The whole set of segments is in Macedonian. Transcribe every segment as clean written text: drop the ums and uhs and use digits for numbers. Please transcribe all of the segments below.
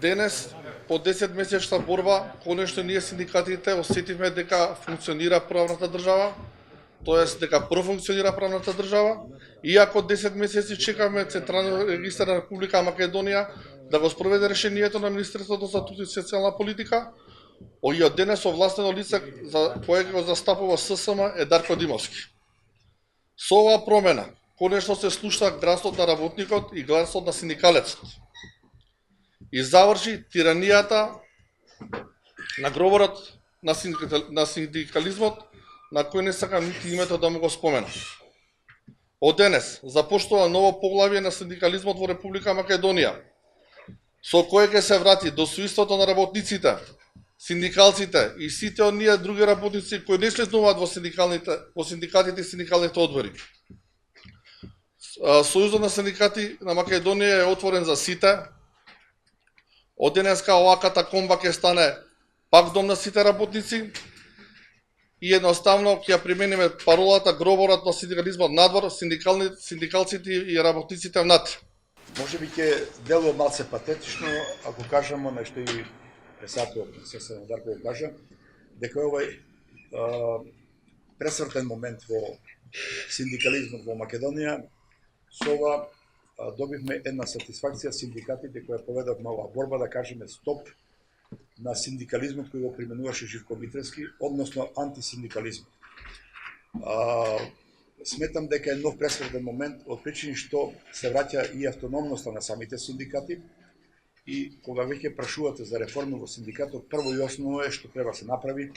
Денес, по 10-месечна борба, конечно ние синдикатите осетивме дека функционира правната држава, тоест дека профункционира правната држава, иако 10 месеци чекаме Централен регистар на Република Македонија да го спроведе решението на Министерството за труд и социјална политика, и од денес овластено лице за кое го застапува ССМ е Дарко Димовски. Со оваа промена, конечно се слуша гласот на работникот и гласот на синдикалецот. И заврши тиранијата на говорот на синдикализмот, на кој не сакам нити името да му го споменам. Од денес запоштува ново поглавје на синдикализмот во Република Македонија, со кое ќе се врати достоинството на работниците, синдикалците и сите оние други работници кои не членуваат во синдикатите и синдикалните одбори. Сојузот на синдикати на Македонија е отворен за сите. Од денеска оваа катакомба ќе стане пак дом на сите работници и едноставно ќе ја примениме паролата гроборот на синдикализмот надвор, синдикалците и работниците внатре. Може би ќе делува малце патетично ако кажеме нешто и председател ССМ Дарко го кажа, дека овој пресвртен момент во синдикализмот во Македонија, со ова добивме една сатисфакција синдикатите која поведовме оваа борба, да кажеме стоп на синдикализмот кој го применуваше Живко Митревски, односно антисиндикализмот. Сметам дека е нов пресвртен момент од причини што се враќа и автономноста на самите синдикати, и кога веќе прашувате за реформи во синдикатот, прво и основно е што треба се направи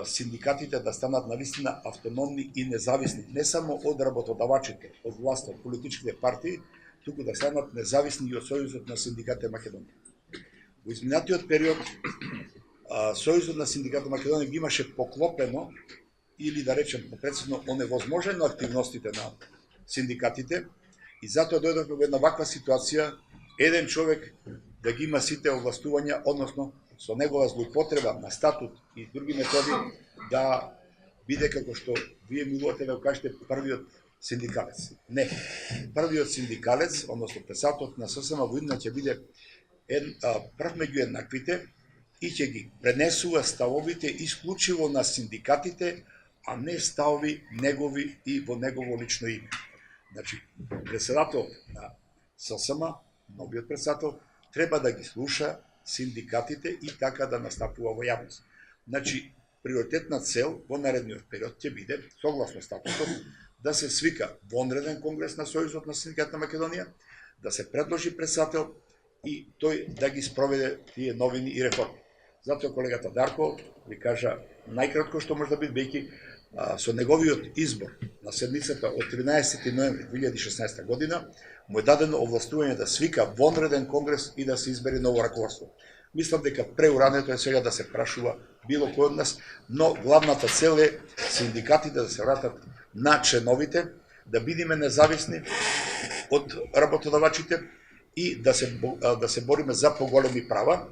синдикатите да станат навистина автономни и независни, не само од работодавачите, од власта, од политичките партии, туку да станат независни и од Сојузот на синдикатите Македонија. Во изминатиот период Сојузот на синдикатите Македонија ги имаше поклопено или да речем попрецизно оневозможено активностите на синдикатите и затоа дојдовме во една ваква ситуација еден човек да ги има сите овластувања, односно со негова злоупотреба на статут и други методи да биде како што вие милувате да го кажете првиот синдикалец. Не, првиот синдикалец, односно председателот на ССМ во иднина ќе биде прв меѓу еднаквите и ќе ги пренесува ставовите исклучиво на синдикатите, а не ставови негови и во негово лично име. Значи, председател на ССМ, новиот председател, треба да ги слуша синдикатите и така да настапува во јавност. Значи, приоритетна цел во наредниот период ќе биде, согласно статутот, да се свика вонреден конгрес на Сојузот на синдикатите на Македонија, да се предложи председател и тој да ги спроведе тие новини и реформи. Затоа колегата Дарко ви кажа најкратко што може да биде, бејќи со неговиот избор на седмицата од 13 ноември 2016 година му е дадено овластување да свика вонреден конгрес и да се избере ново раководство. Мислам дека преурането е сега да се прашува било кој од нас, но главната цел е синдикатите да се вратат на членовите, да бидеме независни од работодавачите и да се бориме за поголеми права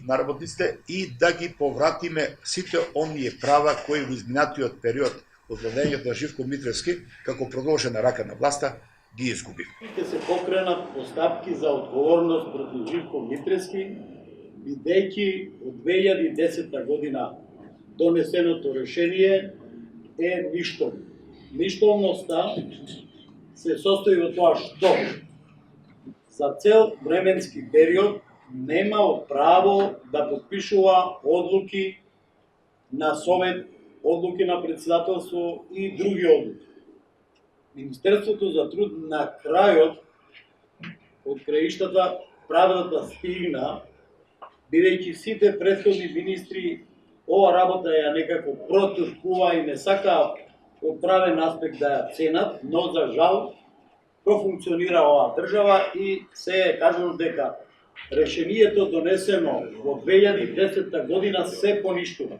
на работниците и да ги повратиме сите оние права кои во изминатиот период од владењето на Живко Митревски, како продолжена рака на власта, ги изгуби. Ќе се покренат постапки за одговорност против Живко Митревски, бидејќи од 2010 година донесеното решение е ништовно. Ништовноста се состои во тоа што за цел временски период немал право да подпишува одлуки на Совет, одлуки на председателство и други одлуки. Министерството за труд на крајот од краиштата правдата стигна, бидејќи сите претходни министри ова работа ја некако протушкува и не сака од правен аспект да ја ценат, но за жал профункционира оваа држава и се кажано дека решението донесено во 2010 година се поништува.